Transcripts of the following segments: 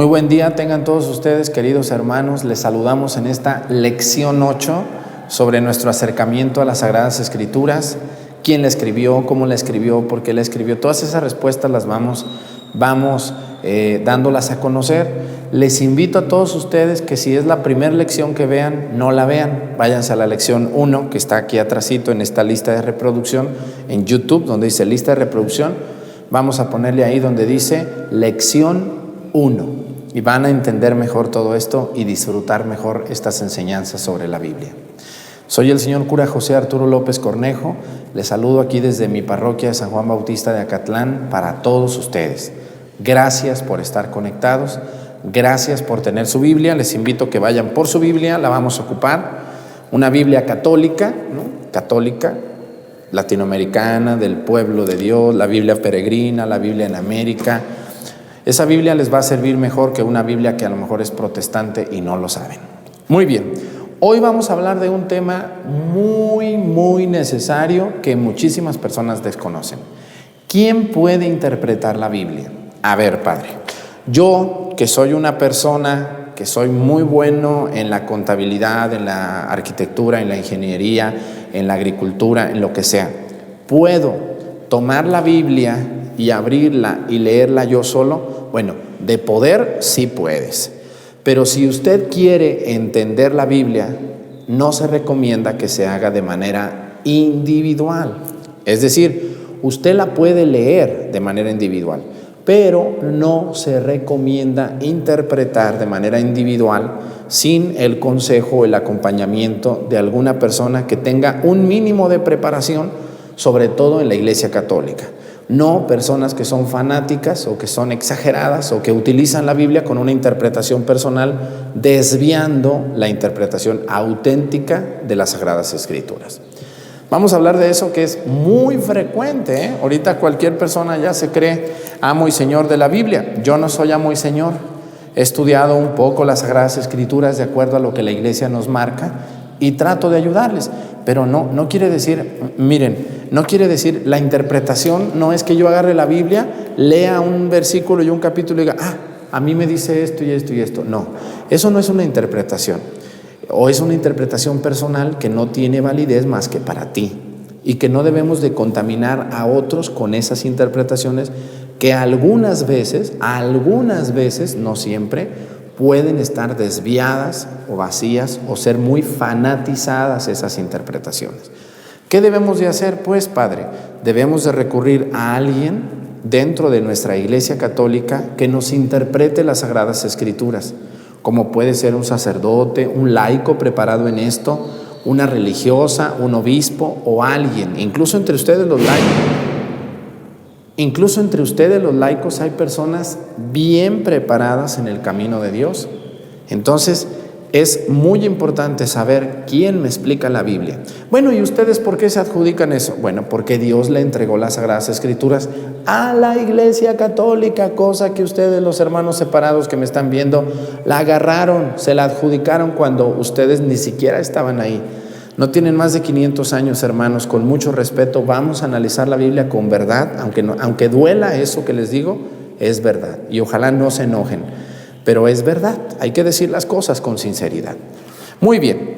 Muy buen día tengan todos ustedes, queridos hermanos. Les saludamos en esta lección 8 sobre nuestro acercamiento a las Sagradas Escrituras. ¿Quién la escribió? ¿Cómo la escribió? ¿Por qué la escribió? Todas esas respuestas las vamos dándolas a conocer. Les invito a todos ustedes que si es la primera lección que vean, no la vean. Váyanse a la lección 1, que está aquí atrásito en esta lista de reproducción en YouTube, donde dice lista de reproducción. Vamos a ponerle ahí donde dice lección 1 y van a entender mejor todo esto y disfrutar mejor estas enseñanzas sobre la Biblia. Soy el señor cura José Arturo López Cornejo. Les saludo aquí desde mi parroquia de San Juan Bautista de Acatlán para todos ustedes. Gracias por estar conectados, gracias por tener su Biblia. Les invito a que vayan por su Biblia, la vamos a ocupar. Una Biblia católica, ¿no? Católica, latinoamericana, del pueblo de Dios, la Biblia peregrina, la Biblia en América. Esa Biblia les va a servir mejor que una Biblia que a lo mejor es protestante y no lo saben. Muy bien, hoy vamos a hablar de un tema muy necesario que muchísimas personas desconocen. ¿Quién puede interpretar la Biblia? A ver, padre, yo que soy una persona que soy muy bueno en la contabilidad, en la arquitectura, en la ingeniería, en la agricultura, en lo que sea, ¿puedo tomar la Biblia y abrirla y leerla yo solo? Bueno, de poder sí puedes, pero si usted quiere entender la Biblia, no se recomienda que se haga de manera individual. Es decir, usted la puede leer de manera individual, pero no se recomienda interpretar de manera individual sin el consejo o el acompañamiento de alguna persona que tenga un mínimo de preparación, sobre todo en la Iglesia Católica. No personas que son fanáticas o que son exageradas o que utilizan la Biblia con una interpretación personal, desviando la interpretación auténtica de las Sagradas Escrituras. Vamos a hablar de eso que es muy frecuente, ¿eh? Ahorita cualquier persona ya se cree amo y señor de la Biblia. Yo no soy amo y señor. He estudiado un poco las Sagradas Escrituras de acuerdo a lo que la Iglesia nos marca y trato de ayudarles. Pero no quiere decir, miren, no quiere decir, la interpretación no es que yo agarre la Biblia, lea un versículo y un capítulo y diga, a mí me dice esto y esto y esto. No, eso no es una interpretación. O es una interpretación personal que no tiene validez más que para ti y que no debemos de contaminar a otros con esas interpretaciones que algunas veces, no siempre, pueden estar desviadas o vacías o ser muy fanatizadas esas interpretaciones. ¿Qué debemos de hacer? Pues, padre, debemos de recurrir a alguien dentro de nuestra Iglesia Católica que nos interprete las Sagradas Escrituras, como puede ser un sacerdote, un laico preparado en esto, una religiosa, un obispo o alguien, incluso entre ustedes los laicos. Incluso entre ustedes los laicos hay personas bien preparadas en el camino de Dios. Entonces es muy importante saber quién me explica la Biblia. Bueno, ¿y ustedes por qué se adjudican eso? Bueno, porque Dios le entregó las Sagradas Escrituras a la Iglesia Católica, cosa que ustedes, los hermanos separados que me están viendo, la agarraron, se la adjudicaron cuando ustedes ni siquiera estaban ahí. No tienen más de 500 años, hermanos. Con mucho respeto, vamos a analizar la Biblia con verdad, aunque duela eso que les digo, es verdad. Y ojalá no se enojen, pero es verdad. Hay que decir las cosas con sinceridad. Muy bien,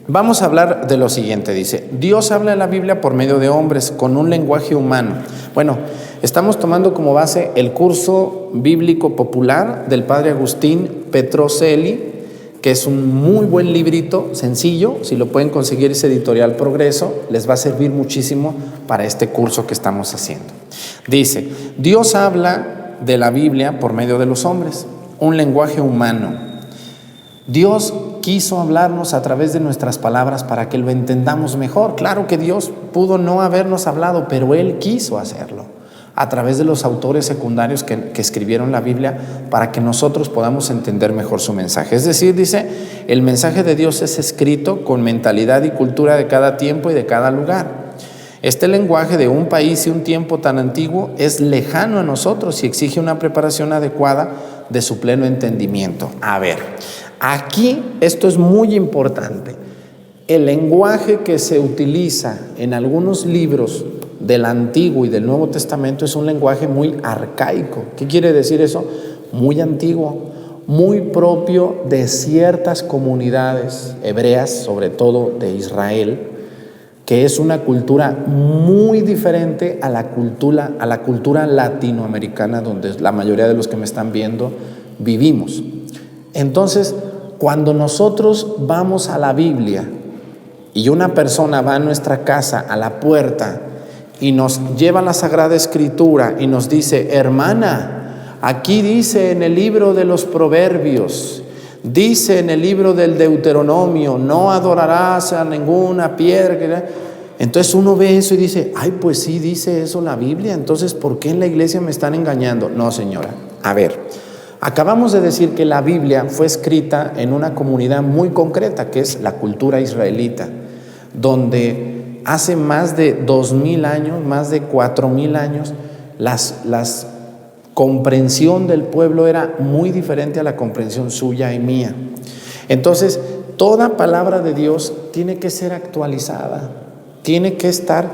vamos a hablar de lo siguiente. Dice, Dios habla en la Biblia por medio de hombres, con un lenguaje humano. Bueno, estamos tomando como base el curso bíblico popular del padre Agustín Petrocelli, que es un muy buen librito, sencillo. Si lo pueden conseguir, es Editorial Progreso, les va a servir muchísimo para este curso que estamos haciendo. Dice, Dios habla de la Biblia por medio de los hombres, un lenguaje humano. Dios quiso hablarnos a través de nuestras palabras para que lo entendamos mejor. Claro que Dios pudo no habernos hablado, pero Él quiso hacerlo a través de los autores secundarios que escribieron la Biblia para que nosotros podamos entender mejor su mensaje. Es decir, dice, el mensaje de Dios es escrito con mentalidad y cultura de cada tiempo y de cada lugar. Este lenguaje de un país y un tiempo tan antiguo es lejano a nosotros y exige una preparación adecuada de su pleno entendimiento. A ver, aquí esto es muy importante. El lenguaje que se utiliza en algunos libros del Antiguo y del Nuevo Testamento es un lenguaje muy arcaico. ¿Qué quiere decir eso? Muy antiguo. muy propio de ciertas comunidades hebreas, sobre todo de Israel, que es una cultura muy diferente a la cultura latinoamericana, donde la mayoría de los que me están viendo vivimos. Entonces, cuando nosotros vamos a la Biblia y una persona va a nuestra casa, a la puerta, y nos lleva la Sagrada Escritura y nos dice: hermana, aquí dice en el libro de los Proverbios, dice en el libro del Deuteronomio, no adorarás a ninguna piedra. Entonces uno ve eso y dice: ay, pues sí dice eso la Biblia, entonces ¿por qué en la iglesia me están engañando? No, señora, a ver, acabamos de decir que la Biblia fue escrita en una comunidad muy concreta, que es la cultura israelita, donde hace más de 2000 años, más de 4000 años, las comprensión del pueblo era muy diferente a la comprensión suya y mía. Entonces, toda palabra de Dios tiene que ser actualizada, tiene que estar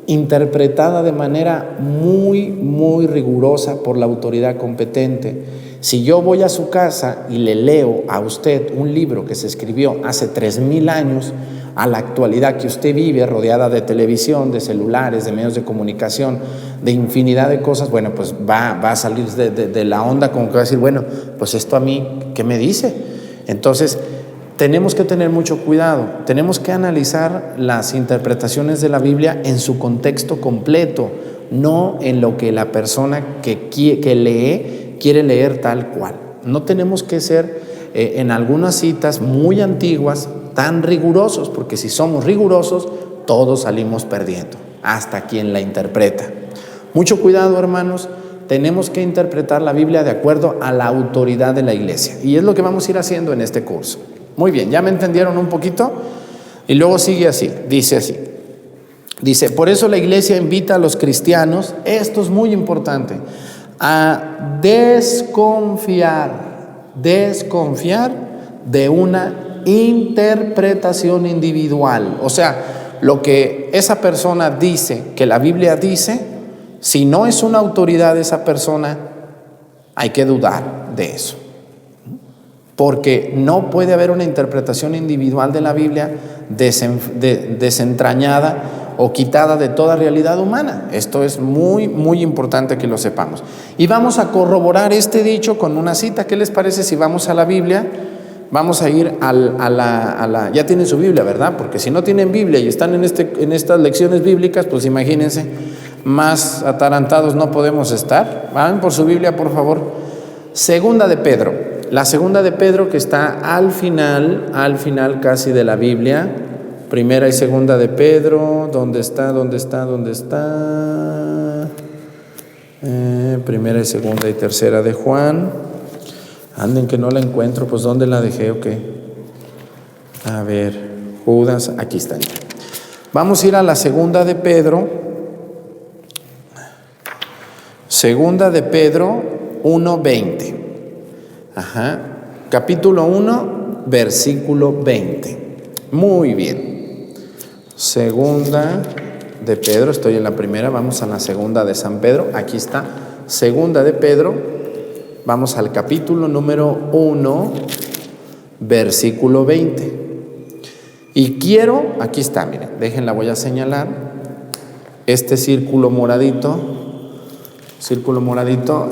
interpretada de manera muy, muy rigurosa por la autoridad competente. Si yo voy a su casa y le leo a usted un libro que se escribió hace 3000 años, a la actualidad que usted vive, rodeada de televisión, de celulares, de medios de comunicación, de infinidad de cosas, bueno, pues va a salir de la onda, como que va a decir: bueno, pues esto a mí, ¿qué me dice? Entonces, tenemos que tener mucho cuidado, tenemos que analizar las interpretaciones de la Biblia en su contexto completo, no en lo que la persona que lee quiere leer tal cual. No tenemos que ser en algunas citas muy antiguas tan rigurosos, porque si somos rigurosos, todos salimos perdiendo, hasta quien la interpreta. Mucho cuidado, hermanos, tenemos que interpretar la Biblia de acuerdo a la autoridad de la iglesia, y es lo que vamos a ir haciendo en este curso. Muy bien, ¿ya me entendieron un poquito? Y luego sigue así, dice, por eso la iglesia invita a los cristianos, esto es muy importante, a desconfiar de una interpretación individual. O sea, lo que esa persona dice, que la Biblia dice, si no es una autoridad de esa persona, hay que dudar de eso. Porque no puede haber una interpretación individual de la Biblia desentrañada o quitada de toda realidad humana. Esto es muy, muy importante que lo sepamos. Y vamos a corroborar este dicho con una cita. ¿Qué les parece si vamos a la Biblia? Vamos a ir a la ya tienen su Biblia, ¿verdad? Porque si no tienen Biblia y están en estas lecciones bíblicas, pues imagínense, más atarantados no podemos estar. Van por su Biblia, por favor. Segunda de Pedro. La segunda de Pedro, que está al final casi de la Biblia. Primera y segunda de Pedro. ¿Dónde está? Primera y segunda y tercera de Juan. Anden que no la encuentro, pues ¿dónde la dejé o qué? A ver, Judas, aquí está. Vamos a ir a la segunda de Pedro. Segunda de Pedro 1:20. Capítulo 1, versículo 20. Muy bien. Segunda de Pedro, estoy en la primera, vamos a la segunda de San Pedro. Aquí está, segunda de Pedro. Vamos al capítulo número 1, versículo 20. Y quiero, aquí está, miren, déjenla, voy a señalar. Este círculo moradito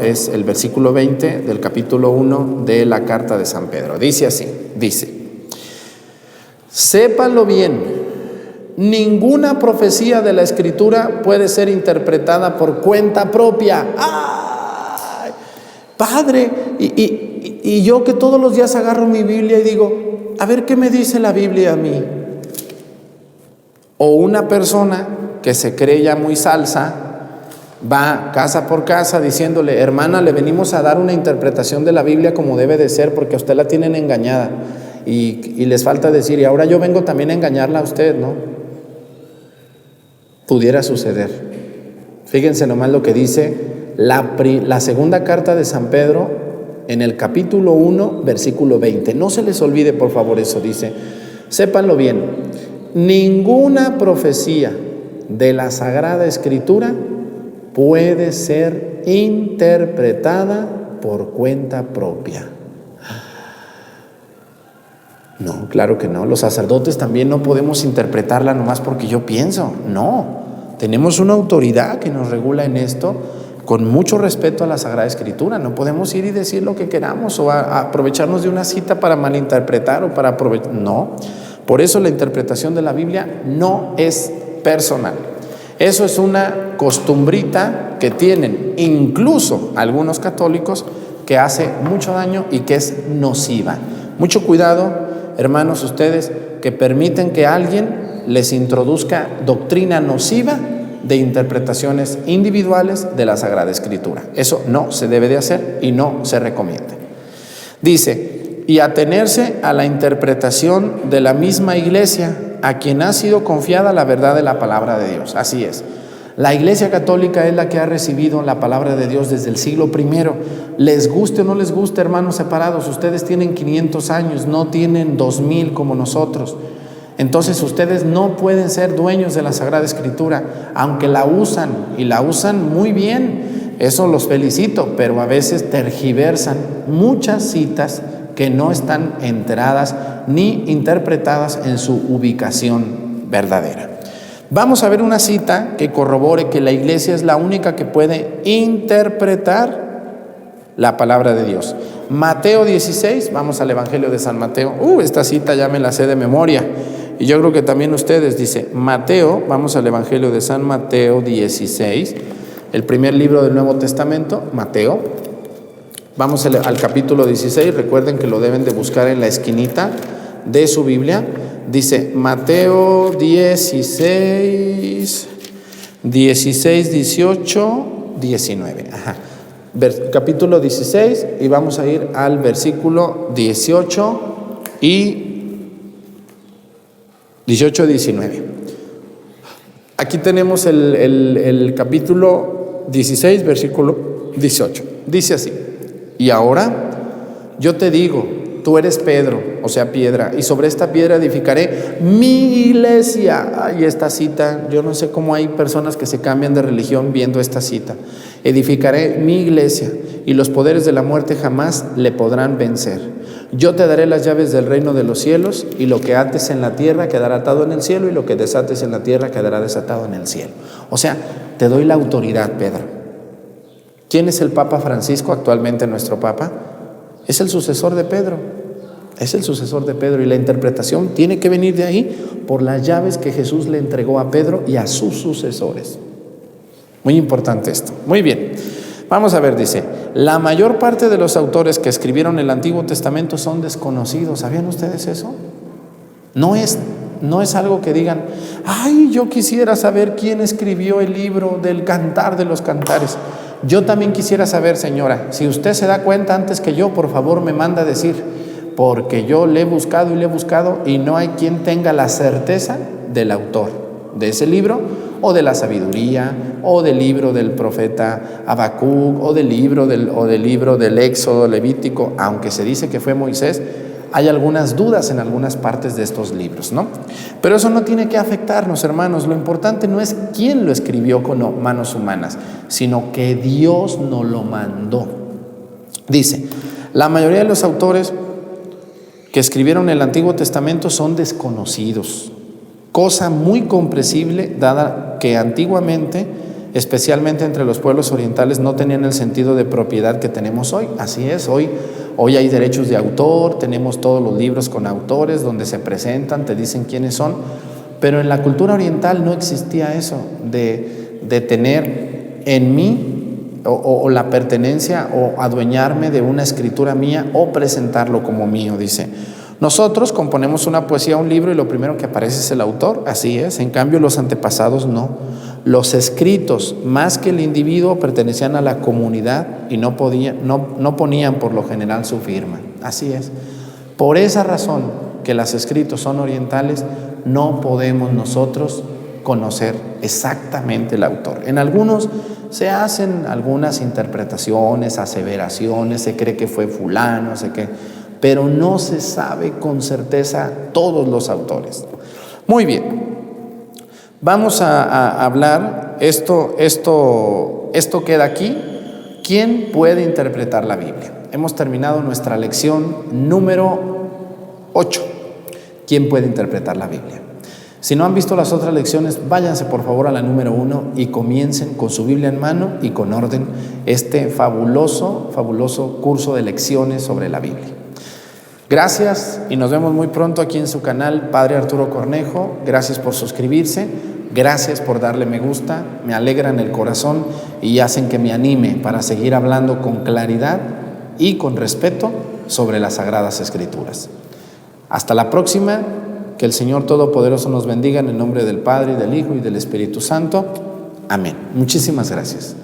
es el versículo 20 del capítulo 1 de la carta de San Pedro. Dice así, sépanlo bien, ninguna profecía de la Escritura puede ser interpretada por cuenta propia. ¡Ay, padre! Y yo que todos los días agarro mi Biblia y digo, a ver qué me dice la Biblia a mí. O una persona que se cree ya muy salsa, va casa por casa diciéndole, hermana, le venimos a dar una interpretación de la Biblia como debe de ser, porque a usted la tienen engañada. Y les falta decir, y ahora yo vengo también a engañarla a usted, ¿no? Pudiera suceder. Fíjense nomás lo que dice la segunda carta de San Pedro en el capítulo 1, versículo 20. No se les olvide, por favor, eso dice. Sépanlo bien. Ninguna profecía de la Sagrada Escritura puede ser interpretada por cuenta propia. No, claro que no. Los sacerdotes también no podemos interpretarla nomás porque yo pienso. No, tenemos una autoridad que nos regula en esto con mucho respeto a la Sagrada Escritura. No podemos ir y decir lo que queramos o a aprovecharnos de una cita para malinterpretar o para aprovechar. No, por eso la interpretación de la Biblia no es personal. Eso es una costumbrita que tienen incluso algunos católicos que hace mucho daño y que es nociva. Mucho cuidado, hermanos, ustedes que permiten que alguien les introduzca doctrina nociva de interpretaciones individuales de la Sagrada Escritura. Eso no se debe de hacer y no se recomienda. Dice, y atenerse a la interpretación de la misma Iglesia, a quien ha sido confiada la verdad de la palabra de Dios. Así es. La Iglesia Católica es la que ha recibido la palabra de Dios desde el siglo I. Les guste o no les guste, hermanos separados, ustedes tienen 500 años, no tienen 2000 como nosotros. Entonces ustedes no pueden ser dueños de la Sagrada Escritura, aunque la usan y la usan muy bien. Eso los felicito, pero a veces tergiversan muchas citas que no están enteradas ni interpretadas en su ubicación verdadera. Vamos a ver una cita que corrobore que la Iglesia es la única que puede interpretar la palabra de Dios. Mateo 16, vamos al Evangelio de San Mateo. Esta cita ya me la sé de memoria y yo creo que también ustedes. Dice Mateo, vamos al Evangelio de San Mateo 16, el primer libro del Nuevo Testamento, Mateo. Vamos al capítulo 16, recuerden que lo deben de buscar en la esquinita de su Biblia. Dice Mateo 16, 18, 19. Capítulo 16 y vamos a ir al versículo 18 y 19. Aquí tenemos el capítulo 16, versículo 18. Dice así: y ahora yo te digo, tú eres Pedro, o sea, piedra, y sobre esta piedra edificaré mi iglesia. Y esta cita, yo no sé cómo hay personas que se cambian de religión viendo esta cita. Edificaré mi iglesia, y los poderes de la muerte jamás le podrán vencer. Yo te daré las llaves del reino de los cielos, y lo que ates en la tierra quedará atado en el cielo, y lo que desates en la tierra quedará desatado en el cielo. O sea, te doy la autoridad, Pedro. ¿Quién es el Papa Francisco, actualmente nuestro Papa? Es el sucesor de Pedro. Es el sucesor de Pedro, y la interpretación tiene que venir de ahí por las llaves que Jesús le entregó a Pedro y a sus sucesores. Muy importante esto. Muy bien. Vamos a ver, dice, la mayor parte de los autores que escribieron el Antiguo Testamento son desconocidos. ¿Sabían ustedes eso? No es algo que digan, ay, yo quisiera saber quién escribió el libro del Cantar de los Cantares. Yo también quisiera saber, señora, si usted se da cuenta antes que yo, por favor me manda a decir, porque yo le he buscado y no hay quien tenga la certeza del autor de ese libro, o de la sabiduría, o del libro del profeta Habacuc, o del libro del Éxodo Levítico. Aunque se dice que fue Moisés, hay algunas dudas en algunas partes de estos libros, ¿no? Pero eso no tiene que afectarnos, hermanos. Lo importante no es quién lo escribió con manos humanas, sino que Dios nos lo mandó. Dice, la mayoría de los autores que escribieron el Antiguo Testamento son desconocidos, cosa muy comprensible dada que antiguamente, especialmente entre los pueblos orientales, no tenían el sentido de propiedad que tenemos hoy. Así es, hoy hay derechos de autor, tenemos todos los libros con autores donde se presentan, te dicen quiénes son, pero en la cultura oriental no existía eso de tener en mí o la pertenencia o adueñarme de una escritura mía o presentarlo como mío. Dice, nosotros componemos una poesía, un libro, y lo primero que aparece es el autor. Así es. En cambio, los antepasados no. Los escritos, más que el individuo, pertenecían a la comunidad y no ponían por lo general su firma. Así es. Por esa razón que los escritos son orientales, no podemos nosotros conocer exactamente el autor. En algunos se hacen algunas interpretaciones, aseveraciones, se cree que fue fulano, pero no se sabe con certeza todos los autores. Muy bien, vamos a hablar, esto queda aquí. ¿Quién puede interpretar la Biblia? Hemos terminado nuestra lección número 8. ¿quién puede interpretar la Biblia? Si no han visto las otras lecciones, váyanse por favor a la número 1 y comiencen con su Biblia en mano y con orden este fabuloso curso de lecciones sobre la Biblia. Gracias y nos vemos muy pronto aquí en su canal Padre Arturo Cornejo. Gracias por suscribirse, gracias por darle me gusta, me alegran el corazón y hacen que me anime para seguir hablando con claridad y con respeto sobre las Sagradas Escrituras. Hasta la próxima. Que el Señor Todopoderoso nos bendiga en el nombre del Padre, y del Hijo y del Espíritu Santo. Amén. Muchísimas gracias.